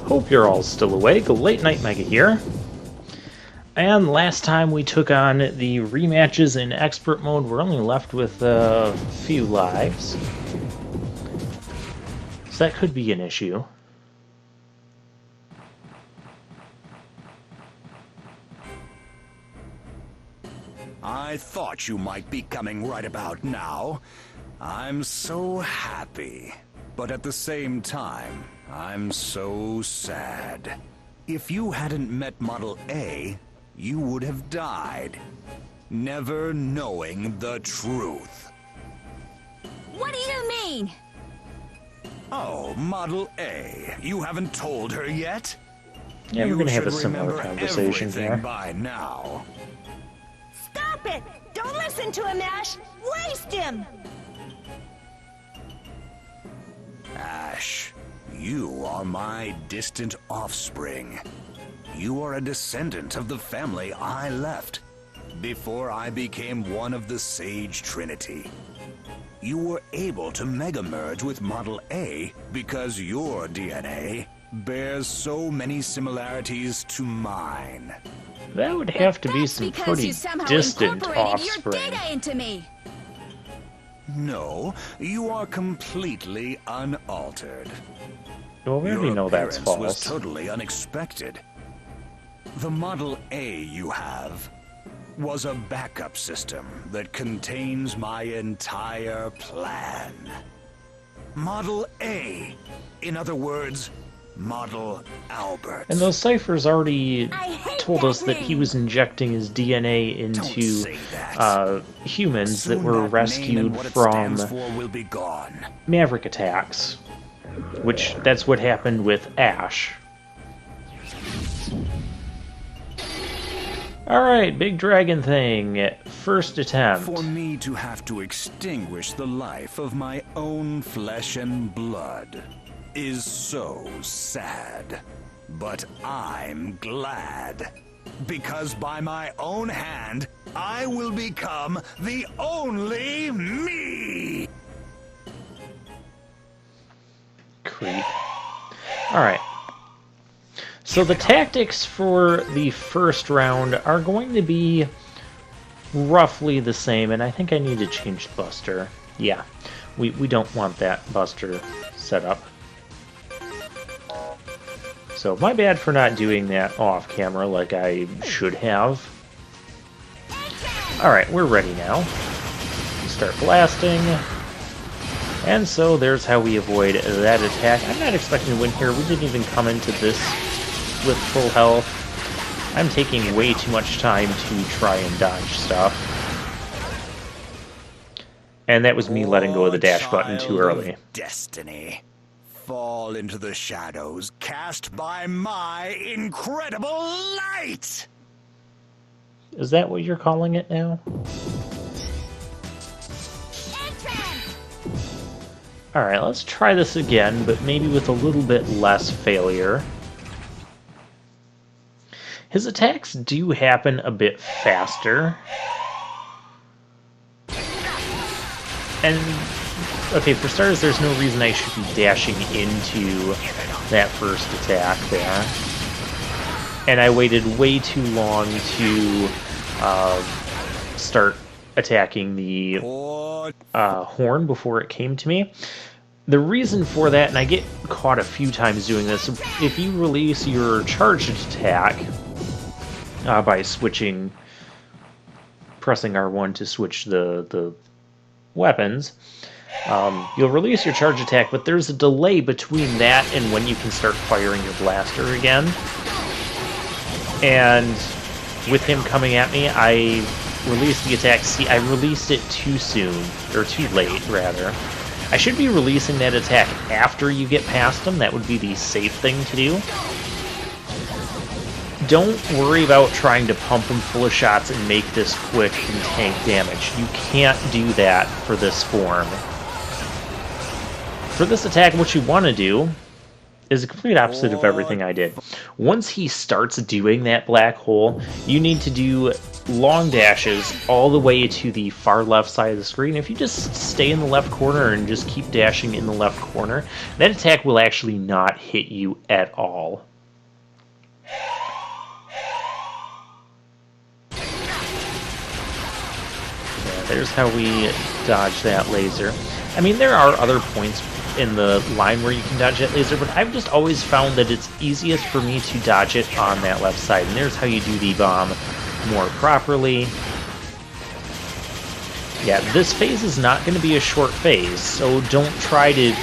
Hope you're all still awake. Late Night Mega here. And last time we took on the rematches in expert mode, we're only left with a few lives. So that could be an issue. I thought you might be coming right about now. I'm so happy. But at the same time, I'm so sad. If you hadn't met Model A, you would have died, never knowing the truth. What do you mean? Oh, Model A, you haven't told her yet? Yeah, we're gonna have a should similar remember conversation everything here. by now. Stop it! Don't listen to him, Ash! Waste him! Ash, you are my distant offspring. You are a descendant of the family I left before I became one of the Sage Trinity. You were able to mega merge with Model A because your DNA bears so many similarities to mine. That would have to be That's some because pretty you somehow distant incorporated offspring. your data into me. No, you are completely unaltered. Well, we already Your know that's appearance was false. totally unexpected. The Model A you have was a backup system that contains my entire plan. Model A, in other words, Model Albert. And those ciphers already I hate told that us that he name. was injecting his DNA Don't into say that. humans that Soon were that name rescued and what it from stands for will be gone. Maverick attacks. Which, that's what happened with Ash. Alright, big dragon thing. First attempt. For me to have to extinguish the life of my own flesh and blood is so sad. But I'm glad. Because by my own hand, I will become the only me! Creep. Alright. So the tactics for the first round are going to be roughly the same, and I think I need to change Buster. Yeah, we don't want that Buster set up. So my bad for not doing that off camera like I should have. Alright, we're ready now. We start blasting. And so there's how we avoid that attack. I'm not expecting to win here. We didn't even come into this with full health. I'm taking way too much time to try and dodge stuff. And that was me letting go of the dash button too early. Of destiny. Fall into the shadows cast by my incredible light! Is that what you're calling it now? Alright, let's try this again, but maybe with a little bit less failure. His attacks do happen a bit faster. And, okay, for starters, there's no reason I should be dashing into that first attack there. And I waited way too long to start attacking the horn before it came to me. The reason for that, and I get caught a few times doing this, if you release your charged attack by pressing R1 to switch the weapons, you'll release your charge attack, but there's a delay between that and when you can start firing your blaster again. And with him coming at me, I released the attack. See, I released it too soon, or too late, rather. I should be releasing that attack after you get past him. That would be the safe thing to do. Don't worry about trying to pump him full of shots and make this quick and tank damage. You can't do that for this form. For this attack, what you want to do is a complete opposite of everything I did. Once he starts doing that black hole, you need to do long dashes all the way to the far left side of the screen. If you just stay in the left corner and just keep dashing in the left corner, that attack will actually not hit you at all. Yeah, there's how we dodge that laser. I mean, there are other points in the line where you can dodge that laser, but I've just always found that it's easiest for me to dodge it on that left side. And there's how you do the bomb more properly. Yeah, this phase is not going to be a short phase, so don't try to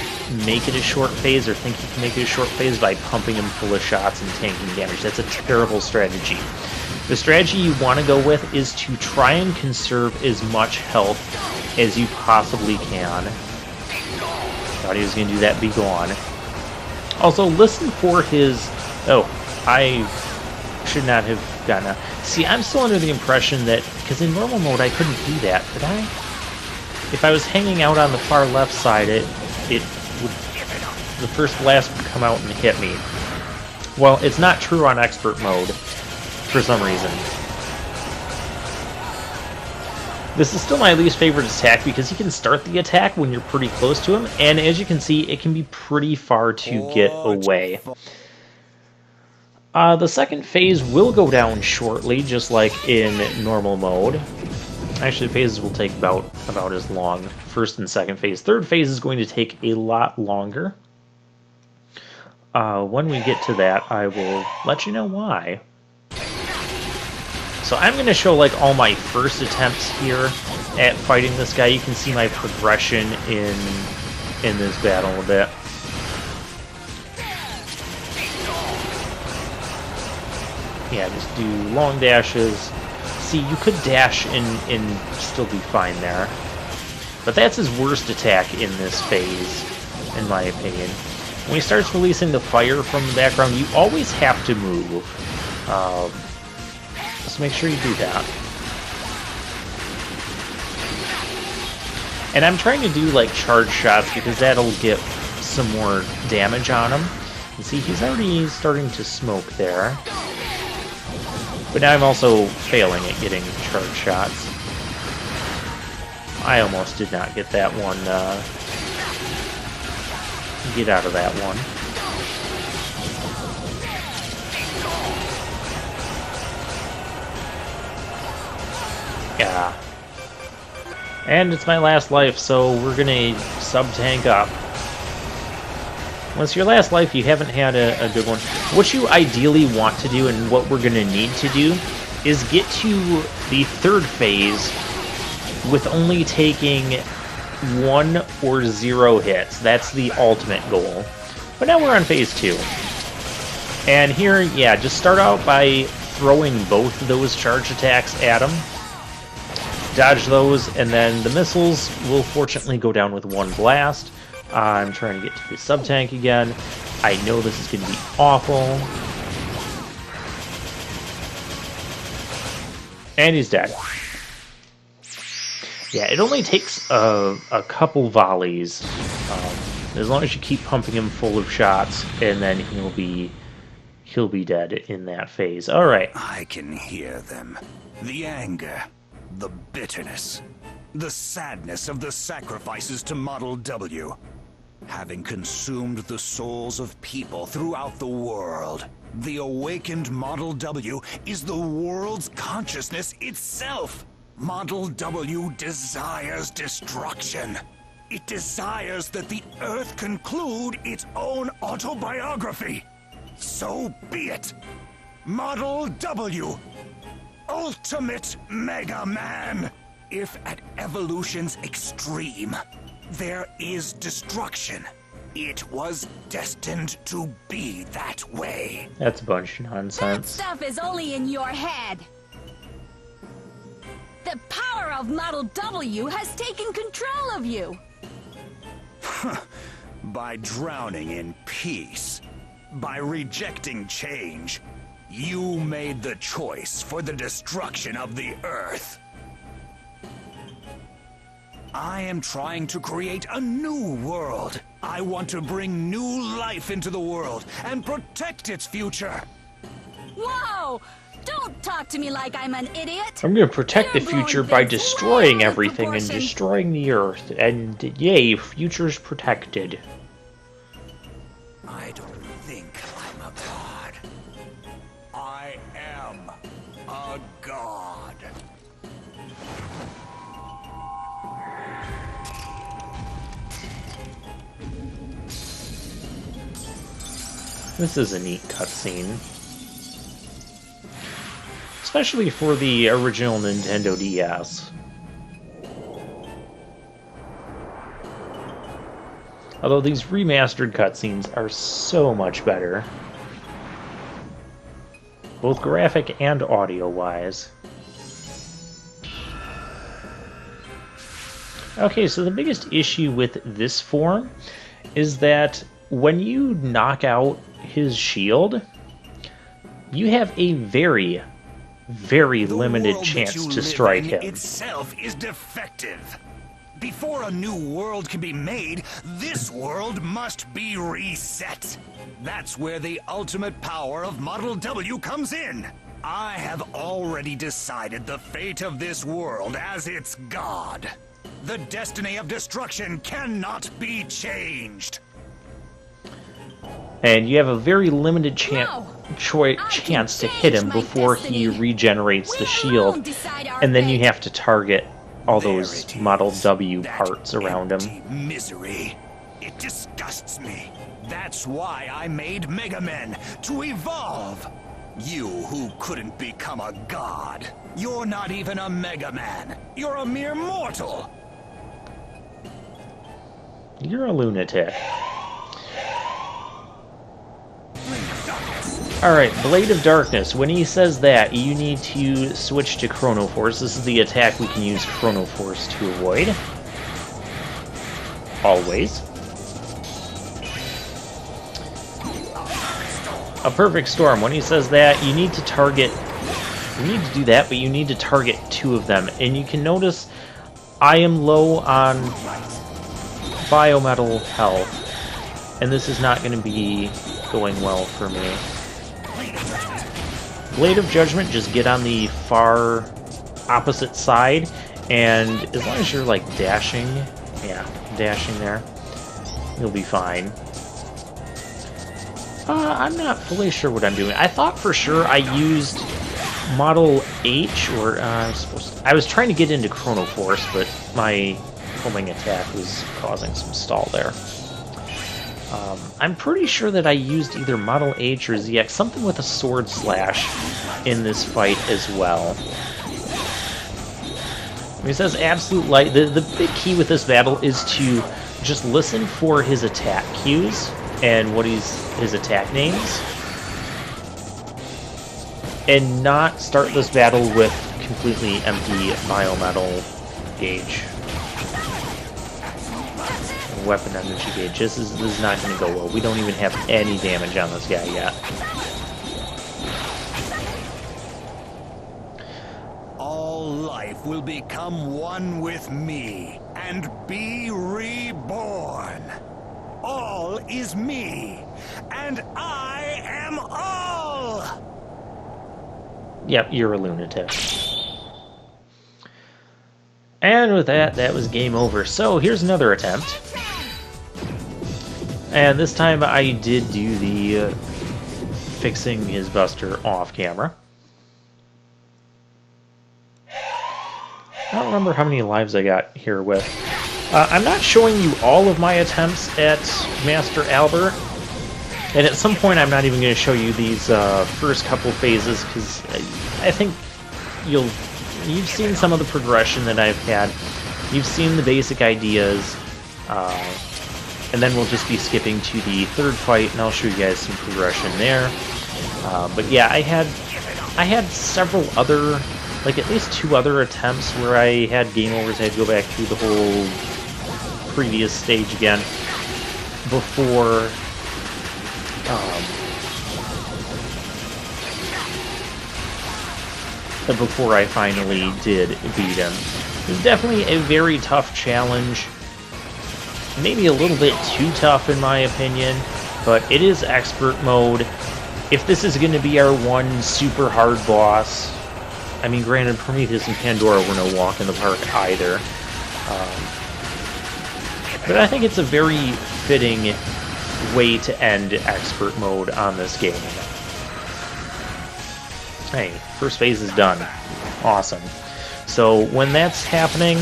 make it a short phase or think you can make it a short phase by pumping him full of shots and tanking damage. That's a terrible strategy. The strategy you want to go with is to try and conserve as much health as you possibly can. Thought he was going to do that, be gone. Also, listen for his... Oh, I should not have gotten a... See, I'm still under the impression that... Because in normal mode, I couldn't do that, could I? If I was hanging out on the far left side, it would... The first blast would come out and hit me. Well, it's not true on expert mode, for some reason. This is still my least favorite attack because he can start the attack when you're pretty close to him, and as you can see, it can be pretty far to get away. The second phase will go down shortly, just like in normal mode. Actually, phases will take about as long. First and second phase. Third phase is going to take a lot longer. When we get to that, I will let you know why. So I'm going to show like all my first attempts here at fighting this guy. You can see my progression in this battle a bit. Yeah, just do long dashes. See, you could dash and still be fine there. But that's his worst attack in this phase, in my opinion. When he starts releasing the fire from the background, you always have to move. So make sure you do that. And I'm trying to do like charge shots because that'll get some more damage on him. You see, he's already starting to smoke there. But now I'm also failing at getting charge shots. I almost did not get that one, get out of that one. Yeah. And it's my last life, so we're gonna sub-tank up. Once your last life, you haven't had a good one. What you ideally want to do, and what we're gonna need to do, is get to the third phase with only taking 1 or 0 hits. That's the ultimate goal. But now we're on phase 2. And here, yeah, just start out by throwing both of those charge attacks at him. Dodge those, and then the missiles will fortunately go down with 1 blast. I'm trying to get to the sub-tank again. I know this is going to be awful. And he's dead. Yeah, it only takes a couple volleys. As long as you keep pumping him full of shots, and then he'll be dead in that phase. All right. I can hear them. The anger, the bitterness, the sadness of the sacrifices to Model W. Having consumed the souls of people throughout the world, the awakened Model W is the world's consciousness itself. Model W desires destruction. It desires that the Earth conclude its own autobiography. So be it. Model W, Ultimate Mega Man. If at evolution's extreme, there is destruction, it was destined to be that way. That's a bunch of That nonsense. stuff is only in your head. The power of Model W has taken control of you. By drowning in peace, by rejecting change, you made the choice for the destruction of the Earth. I am trying to create a new world. I want to bring new life into the world and protect its future. Whoa! Don't talk to me like I'm an idiot. I'm going to protect the You're blowing future by things destroying way out of everything and proportion. destroying the Earth. And yay, future's protected. I don't think I'm a god. I am a god. This is a neat cutscene. Especially for the original Nintendo DS. Although these remastered cutscenes are so much better. Both graphic and audio-wise. Okay, so the biggest issue with this form is that when you knock out his shield, you have a very, very limited chance to strike him. Itself is defective. Before a new world can be made, this world must be reset. That's where the ultimate power of Model W comes in. I have already decided the fate of this world as its god. The destiny of destruction cannot be changed. And you have a very limited No, chance to hit him change my before he destiny. regenerates the We shield. alone decide our And then you fate. have to target all those There it Model is, W that parts around him. empty misery. It disgusts me. That's why I made Mega Men, to evolve. You who couldn't become a god. You're not even a Mega Man. You're a mere mortal. You're a lunatic. Alright, Blade of Darkness. When he says that, you need to switch to Chrono Force. This is the attack we can use Chrono Force to avoid. Always. A Perfect Storm. When he says that, you need to target... You need to do that, but you need to target two of them. And you can notice I am low on Biometal health. And this is not going to be going well for me. Blade of Judgment, just get on the far opposite side, and as long as you're like dashing, yeah, dashing there, you'll be fine. I'm not fully sure what I'm doing. I thought for sure I used Model H, or I was trying to get into Chrono Force, but my homing attack was causing some stall there. I'm pretty sure that I used either Model H or ZX, something with a sword slash in this fight as well. He says absolute light. The big key with this battle is to just listen for his attack cues and what his attack names, and not start this battle with completely empty biometal gauge. Weapon energy gauge. This is not going to go well. We don't even have any damage on this guy yet. All life will become one with me and be reborn. All is me, and I am all! Yep, you're a lunatic. And with that, that was game over. So here's another attempt. And this time I did do the fixing his buster off camera. I don't remember how many lives I got here with. I'm not showing you all of my attempts at Master Albert. And at some point I'm not even going to show you these first couple phases, because I think you've seen some of the progression that I've had. You've seen the basic ideas. And then we'll just be skipping to the third fight, and I'll show you guys some progression there. But yeah, I had several other, like at least 2 other attempts where I had game overs. I had to go back through the whole previous stage again before before I finally did beat him. It was definitely a very tough challenge. Maybe a little bit too tough in my opinion, but it is expert mode. If this is going to be our one super hard boss, I mean, granted, Prometheus and Pandora were no walk in the park either. But I think it's a very fitting way to end expert mode on this game. Hey, first phase is done. Awesome. So when that's happening,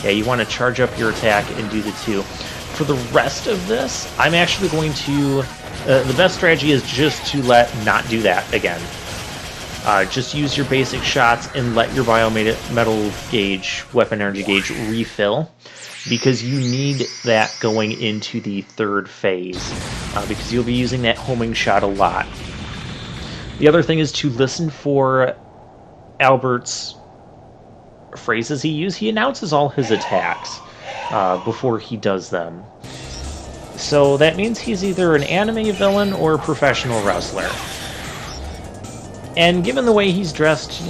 yeah, you want to charge up your attack and do the 2. For the rest of this, I'm actually going to... the best strategy is just to not do that again. Just use your basic shots and let your biometal gauge, weapon energy gauge, refill. Because you need that going into the 3rd phase. Because you'll be using that homing shot a lot. The other thing is to listen for Albert's phrases he uses. He announces all his attacks before he does them. So that means he's either an anime villain or a professional wrestler. And given the way he's dressed,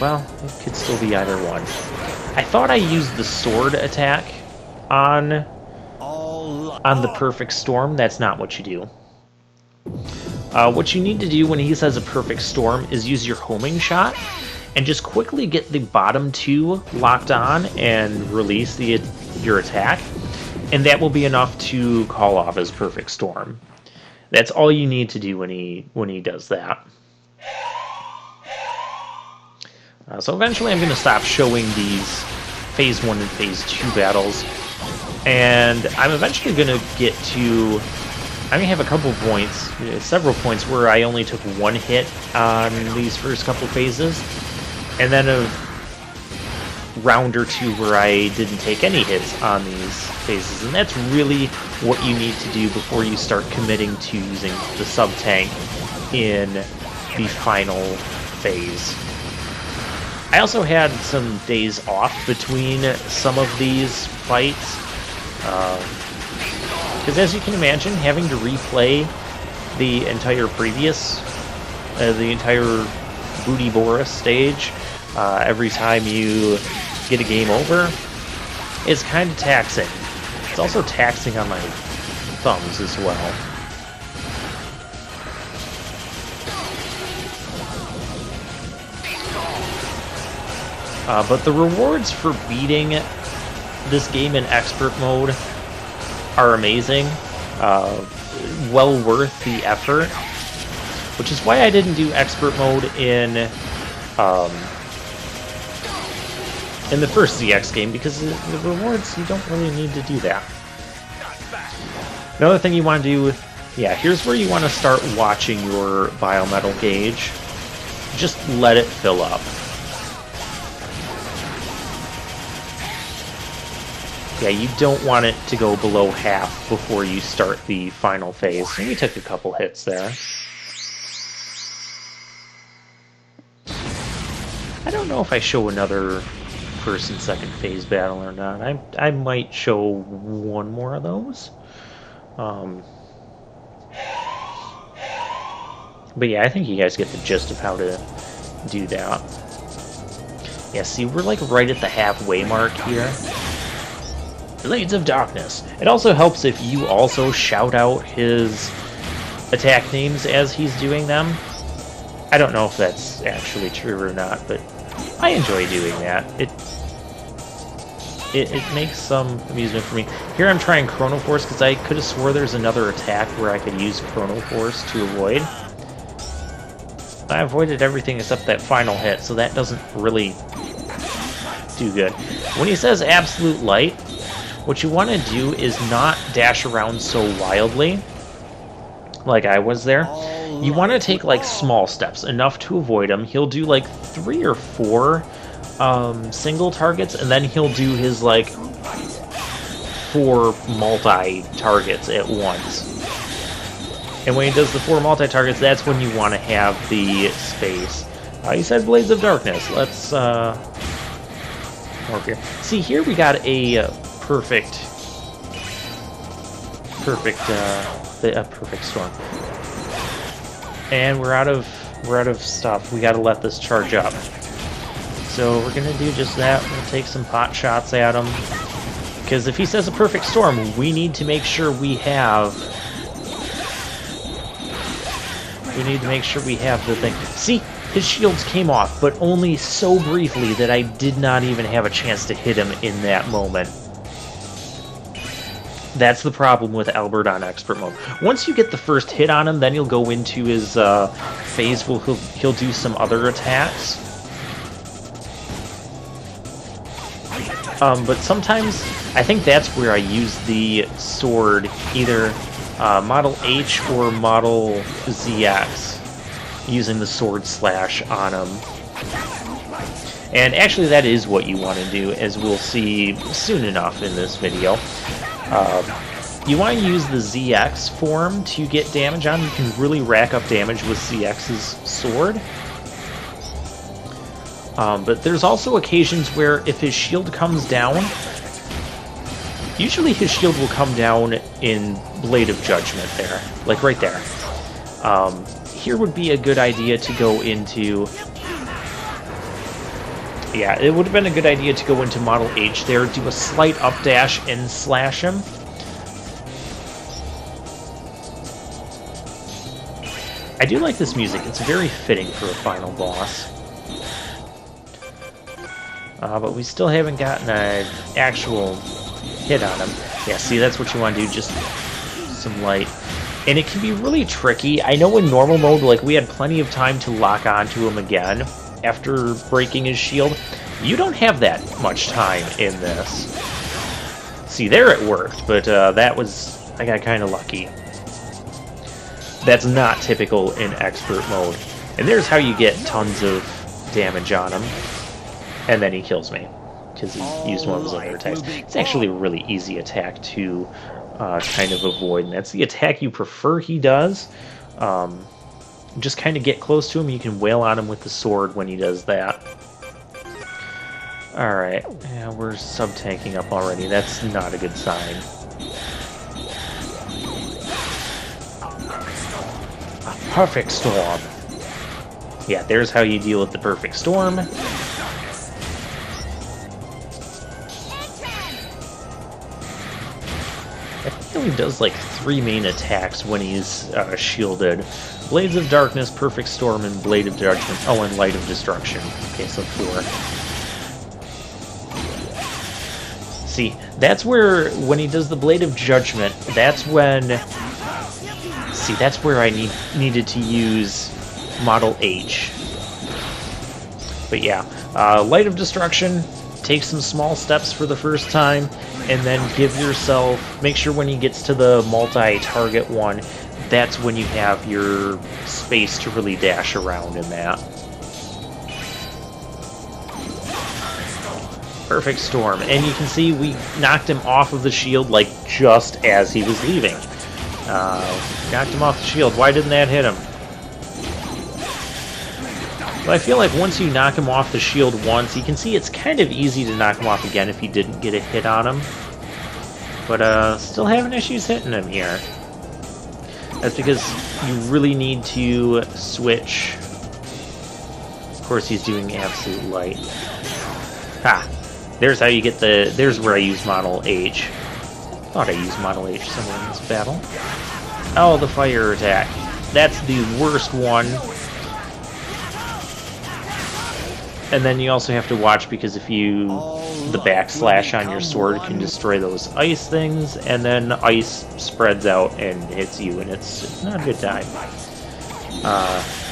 well, it could still be either one. I thought I used the sword attack on the Perfect Storm. That's not what you do. What you need to do when he says a Perfect Storm is use your homing shot and just quickly get the bottom 2 locked on and release your attack, and that will be enough to call off his Perfect Storm. That's all you need to do when he does that. So eventually I'm going to stop showing these Phase 1 and Phase 2 battles, and I'm eventually going to get to... I'm going to have a couple points, several points, where I only took 1 hit on these first couple phases, and then a round or 2 where I didn't take any hits on these phases, and that's really what you need to do before you start committing to using the sub-tank in the final phase. I also had some days off between some of these fights, because as you can imagine, having to replay the entire the entire Booty Boris stage every time you get a game over is kind of taxing. It's also taxing on my thumbs as well. But the rewards for beating this game in expert mode are amazing. Well worth the effort. Which is why I didn't do expert mode in the first ZX game, because the rewards, you don't really need to do that. Another thing you want to do, yeah, here's where you want to start watching your biometal gauge. Just let it fill up. Yeah, you don't want it to go below half before you start the final phase. And we took a couple hits there. I don't know if I show another first and second phase battle or not. I might show one more of those. But yeah, I think you guys get the gist of how to do that. Yeah, see, we're like right at the halfway mark here. Blades of Darkness. It also helps if you also shout out his attack names as he's doing them. I don't know if that's actually true or not, but I enjoy doing that. It makes some amusement for me. Here I'm trying Chrono Force because I could have swore there's another attack where I could use Chrono Force to avoid. I avoided everything except that final hit, so that doesn't really do good. When he says Absolute Light, what you want to do is not dash around so wildly, like I was there. You want to take like small steps, enough to avoid him. He'll do like 3 or 4 single targets, and then he'll do his like 4 multi-targets at once. And when he does the 4 multi-targets, that's when you want to have the space. He said Blades of Darkness. Let's work here. See, here we got a perfect storm. And we're out of stuff. We got to let this charge up. So we're going to do just that. We'll take some pot shots at him. Because if he says a perfect storm, we need to make sure we have... We need to make sure we have the thing. See, his shields came off, but only so briefly that I did not even have a chance to hit him in that moment. That's the problem with Albert on Expert Mode. Once you get the first hit on him, then you'll go into his phase where he'll do some other attacks. But sometimes, I think that's where I use the sword, either Model H or Model ZX, using the sword slash on him. And actually that is what you want to do, as we'll see soon enough in this video. You want to use the ZX form to get damage on. You can really rack up damage with ZX's sword. But there's also occasions where if his shield comes down, usually his shield will come down in Blade of Judgment there, like right there. Here would be a good idea to go into... Yeah, it would have been a good idea to go into Model H there, do a slight up dash and slash him. I do like this music, it's very fitting for a final boss. But we still haven't gotten an actual hit on him. Yeah, see, that's what you want to do, just some light. And it can be really tricky. I know in normal mode, like, we had plenty of time to lock onto him again after breaking his shield. You don't have that much time in this. See, there it worked, but that was... I got kind of lucky. That's not typical in Expert Mode. And there's how you get tons of damage on him. And then he kills me, because he used one of his other attacks. It's actually a really easy attack to kind of avoid, and that's the attack you prefer he does. Just kind of get close to him, you can wail on him with the sword when he does that. Alright, yeah, we're sub-tanking up already. That's not a good sign. A perfect storm. Yeah, there's how you deal with the perfect storm. He only does like 3 main attacks when he's shielded. Blades of Darkness, Perfect Storm, and Blade of Judgment. Oh, and Light of Destruction. Okay, so 4. See, that's where, when he does the Blade of Judgment, that's when... See, that's where I needed to use Model H. But yeah, Light of Destruction, take some small steps for the first time, and then give yourself, make sure when he gets to the multi-target one, that's when you have your space to really dash around in that. Perfect Storm, and you can see we knocked him off of the shield like just as he was leaving. Knocked him off the shield. Why didn't that hit him? But I feel like once you knock him off the shield once, you can see it's kind of easy to knock him off again if you didn't get a hit on him. But still having issues hitting him here. That's because you really need to switch. Of course he's doing Absolute Light. Ha! There's how you get the... There's where I use Model H. Thought I used Model H somewhere in this battle. Oh, the fire attack. That's the worst one. And then you also have to watch, because if you... The backslash on your sword can destroy those ice things, and then ice spreads out and hits you, and it's not a good time.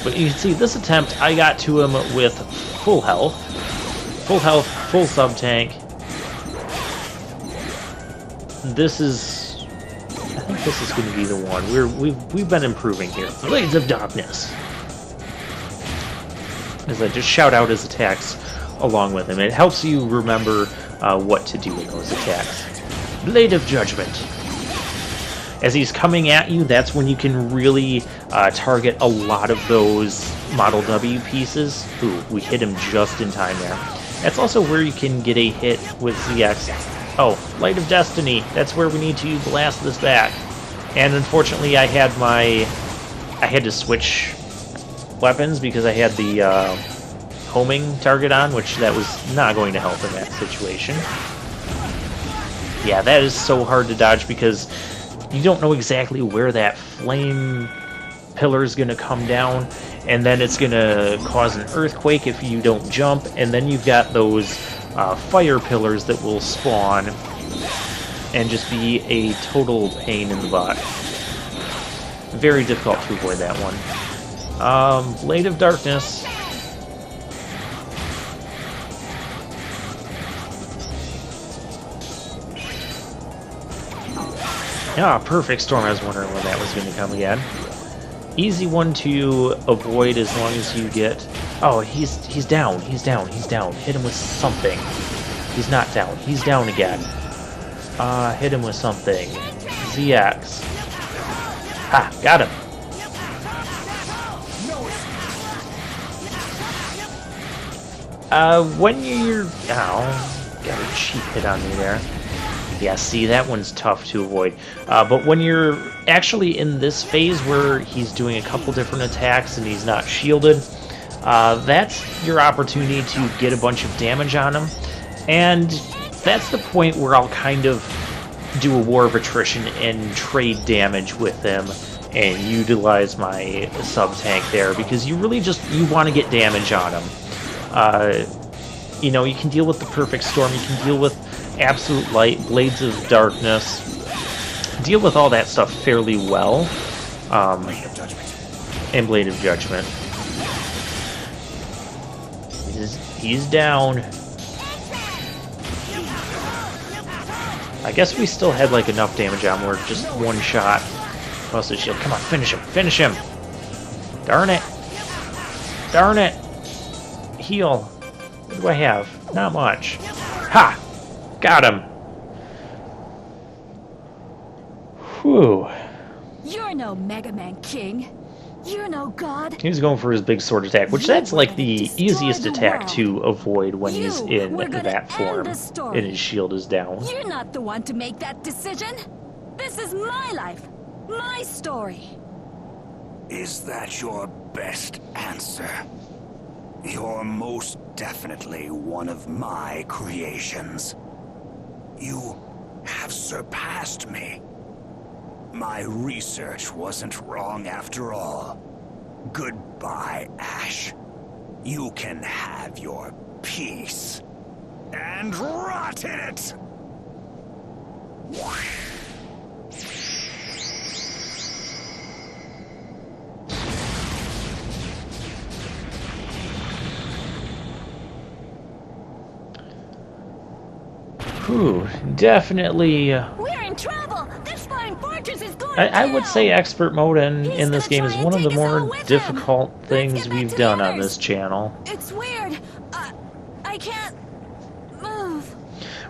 But you can see, this attempt, I got to him with full health. Full health, full sub-tank. This is... I think this is going to be the one. We've been improving here. Blades of Darkness! As I just shout out his attacks along with him. It helps you remember what to do in those attacks. Blade of Judgment. As he's coming at you, that's when you can really target a lot of those Model W pieces. Ooh, we hit him just in time there. That's also where you can get a hit with ZX. Oh, Light of Destiny. That's where we need to blast this back. And unfortunately, I had to switch weapons because I had the homing target on, which that was not going to help in that situation. Yeah, that is so hard to dodge because you don't know exactly where that flame pillar is going to come down, and then it's going to cause an earthquake if you don't jump, and then you've got those fire pillars that will spawn and just be a total pain in the butt. Very difficult to avoid that one. Blade of Darkness. Ah, Perfect Storm. I was wondering when that was going to come again. Easy one to avoid as long as you get... Oh, he's down. He's down. He's down. Hit him with something. He's not down. He's down again. Hit him with something. ZX. Ha! Got him. When you're... Ow. Got a cheap hit on me there. Yeah, see, that one's tough to avoid. But when you're actually in this phase where he's doing a couple different attacks and he's not shielded, that's your opportunity to get a bunch of damage on him. And that's the point where I'll kind of do a war of attrition and trade damage with him and utilize my sub-tank there, because you really just, you want to get damage on him. You know, you can deal with the Perfect Storm, you can deal with Absolute Light, Blades of Darkness, deal with all that stuff fairly well. And Blade of Judgment. He's down. I guess we still had like enough damage on where just one shot. Plus the shield. Come on, finish him. Finish him. Darn it. Darn it. Heal. What do I have? Not much. Ha! Got him. Whew. You're no Mega Man King. You're no god. He was going for his big sword attack, which that's like the easiest attack to avoid when he's in that form and his shield is down. You're not the one to make that decision. This is my life, my story. Is that your best answer? You're most definitely one of my creations. You have surpassed me. My research wasn't wrong after all. Goodbye, Ash. You can have your peace. And rot in it! Whew, definitely... We're in trouble! This flying fortress is going I would down! say expert mode in He's this gonna game is try one and of the take us all more with him. difficult Let's things get back we've to done on Manners. this channel. It's weird. I can't move.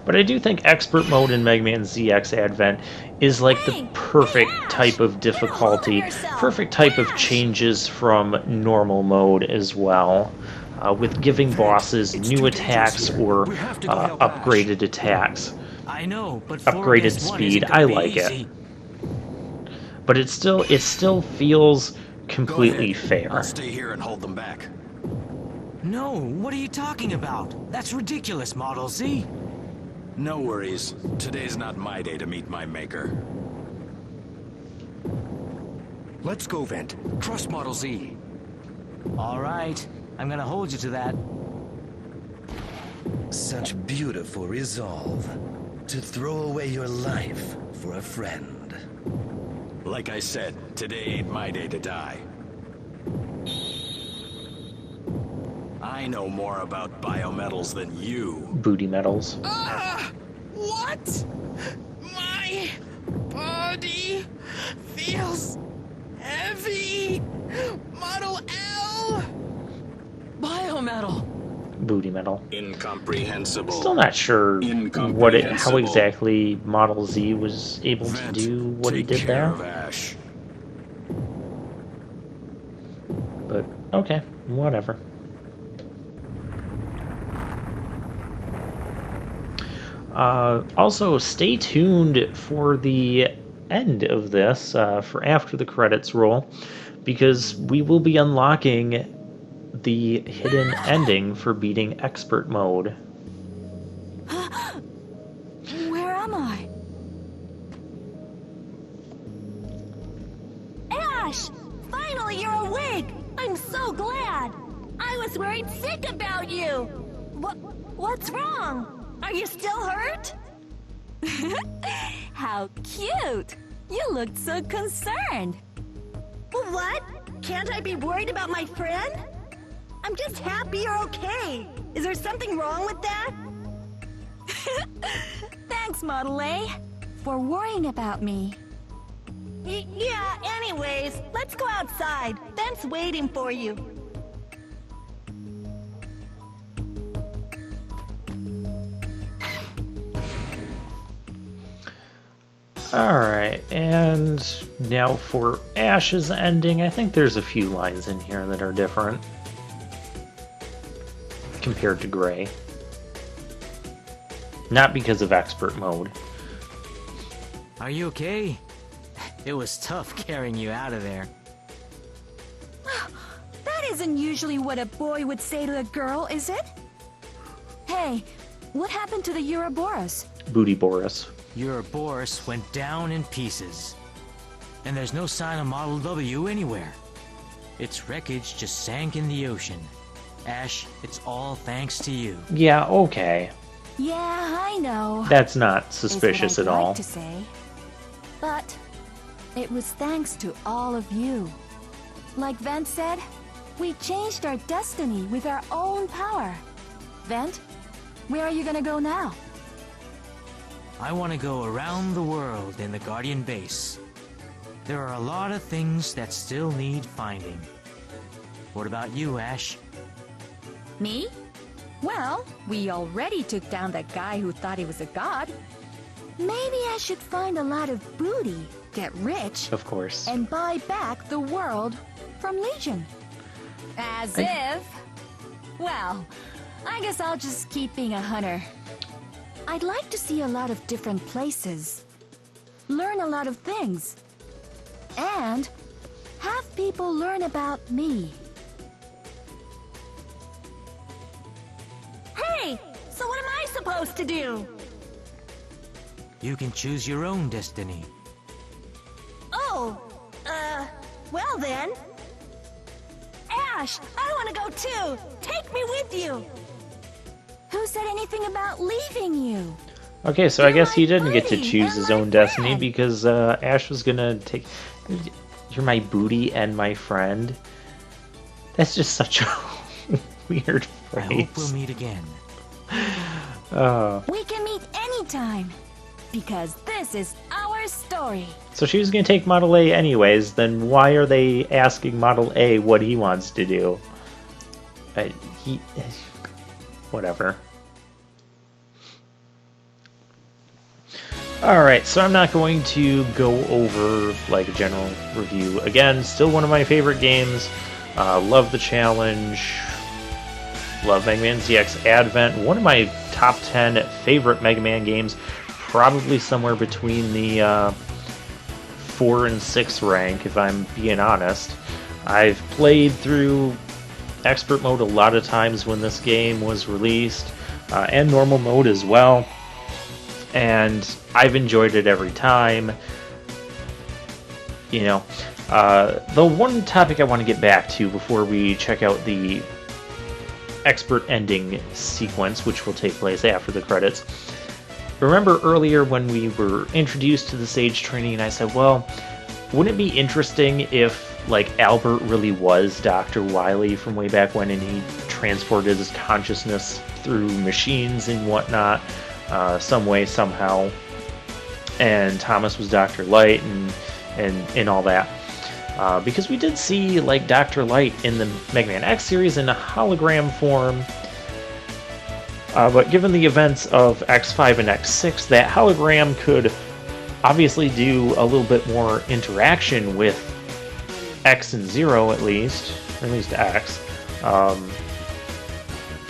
But I do think expert mode in Mega Man ZX Advent is like the perfect type of difficulty, perfect type of changes from normal mode as well, with giving bosses new attacks or upgraded attacks. I know, but Upgraded speed, I like it. But it still feels completely fair. I'll stay here and hold them back. No, what are you talking about? That's ridiculous, Model Z. No worries. Today's not my day to meet my maker. Let's go, Vent. Trust Model Z. All right, I'm gonna hold you to that. Such beautiful resolve. To throw away your life for a friend. Like I said, today ain't my day to die. I know more about biometals than you. Booty metals. What? My body feels heavy. Model L. Biometal. Booty metal. Incomprehensible. Still not sure how exactly Model Z was able to Vent, do what he take did care there. of Ash. But okay, whatever. Also, stay tuned for the end of this, for after the credits roll, because we will be unlocking the hidden ending for beating expert mode. Where am I? Ash! Finally, you're awake! I'm so glad! I was worried sick about you! What's wrong? Are you still hurt? How cute! You looked so concerned. What? Can't I be worried about my friend? I'm just happy you're okay. Is there something wrong with that? Thanks, Model A, for worrying about me. Yeah, anyways, let's go outside. Ben's waiting for you. Alright, and now for Ash's ending, I think there's a few lines in here that are different compared to Gray. Not because of expert mode. Are you okay? It was tough carrying you out of there. That isn't usually what a boy would say to a girl, is it? Hey, what happened to the Ouroboros? Booty Boris. Ouroboros went down in pieces. And there's no sign of Model W anywhere. Its wreckage just sank in the ocean. Ash, it's all thanks to you. Yeah, okay. Yeah, I know. That's not suspicious is what at I'd all. like to say. But it was thanks to all of you. Like Vent said, we changed our destiny with our own power. Vent, where are you gonna go now? I want to go around the world in the Guardian base. There are a lot of things that still need finding. What about you, Ash? Me? Well, we already took down that guy who thought he was a god. Maybe I should find a lot of booty, get rich, Of course. and buy back the world from Legion. As if. Well, I guess I'll just keep being a hunter. I'd like to see a lot of different places, learn a lot of things, and have people learn about me. Hey, so what am I supposed to do? You can choose your own destiny. Oh, well then. Ash, I want to go too. Take me with you. Who said anything about leaving you? Okay, so I You're guess he my didn't get to buddy choose and his my own destiny friend. because Ash was gonna take. You're my booty and my friend. That's just such a weird I hope we'll phrase. meet again. We can meet anytime, because this is our story. So she was gonna take Model A anyways. Then why are they asking Model A what he wants to do? Whatever. Alright, so I'm not going to go over like a general review. Again, still one of my favorite games. Love the challenge. Love Mega Man ZX Advent. One of my top 10 favorite Mega Man games. Probably somewhere between the 4 and 6 rank, if I'm being honest. I've played through expert mode a lot of times when this game was released, and normal mode as well, and I've enjoyed it every time. You know, the one topic I want to get back to before we check out the expert ending sequence, which will take place after the credits. Remember earlier when we were introduced to the Sage training and I said, well, wouldn't it be interesting if like Albert really was Dr. Wily from way back when and he transported his consciousness through machines and whatnot, some way, somehow, and Thomas was Dr. Light and all that. Because we did see like Dr. Light in the Mega Man X series in a hologram form, but given the events of X5 and X6, that hologram could obviously do a little bit more interaction with X and Zero, at least X.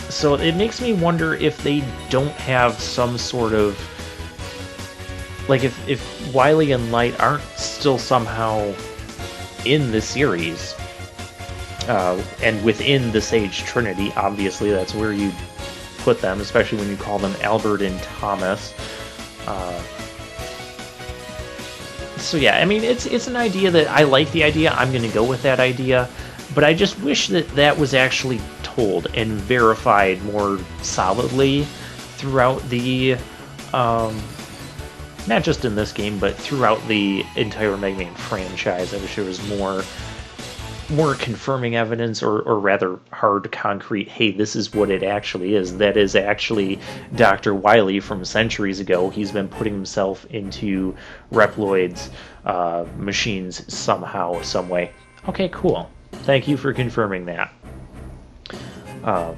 So it makes me wonder if they don't have some sort of like if Wily and Light aren't still somehow in the series. and within the Sage Trinity, obviously, that's where you put them, especially when you call them Albert and Thomas. So yeah, I mean, it's an idea that I like the idea. I'm going to go with that idea, but I just wish that that was actually told and verified more solidly throughout the, not just in this game, but throughout the entire Mega Man franchise. I wish there was more confirming evidence, or rather hard, concrete, hey, this is what it actually is. That is actually Dr. Wily from centuries ago. He's been putting himself into Reploid's machines somehow, some way. Okay, cool. Thank you for confirming that. But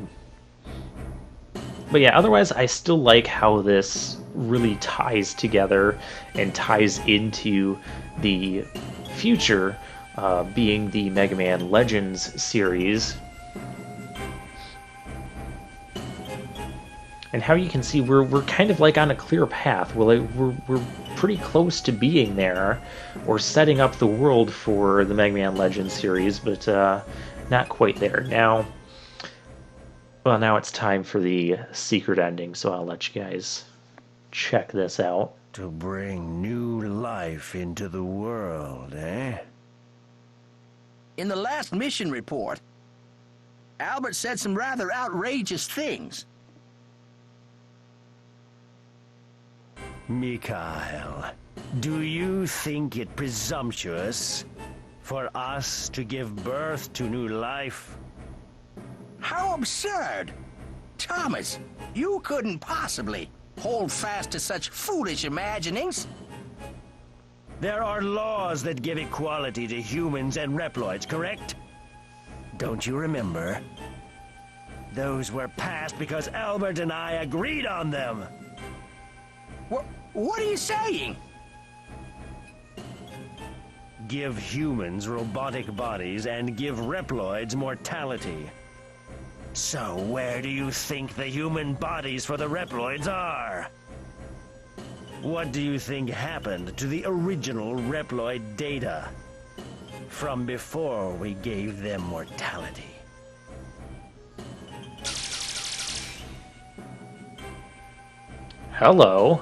yeah, otherwise, I still like how this really ties together and ties into the future, being the Mega Man Legends series. And how you can see we're kind of like on a clear path. Well, we're pretty close to being there, or setting up the world for the Mega Man Legends series, but not quite there. Now it's time for the secret ending, so I'll let you guys check this out. To bring new life into the world, eh? In the last mission report, Albert said some rather outrageous things. Mikhail, do you think it presumptuous for us to give birth to new life? How absurd! Thomas, you couldn't possibly hold fast to such foolish imaginings. There are laws that give equality to humans and Reploids, correct? Don't you remember? Those were passed because Albert and I agreed on them. What are you saying? Give humans robotic bodies and give Reploids mortality. So where do you think the human bodies for the Reploids are? What do you think happened to the original Reploid data from before we gave them mortality? Hello.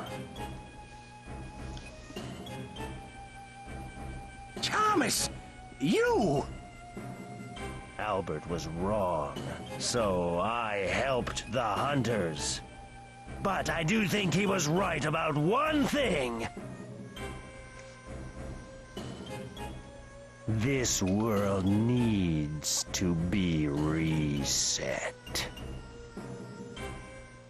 Thomas, you! Albert was wrong, so I helped the hunters. But I do think he was right about one thing. This world needs to be reset.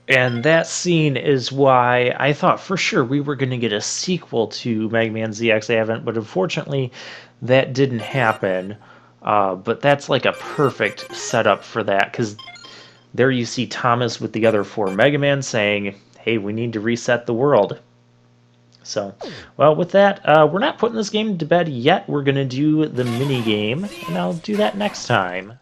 And that scene is why I thought for sure we were going to get a sequel to Mega Man ZX Advent, but unfortunately that didn't happen. But that's like a perfect setup for that, because there you see Thomas with the other four Mega Man saying, hey, we need to reset the world. So, well, with that, we're not putting this game to bed yet. We're going to do the mini game, and I'll do that next time.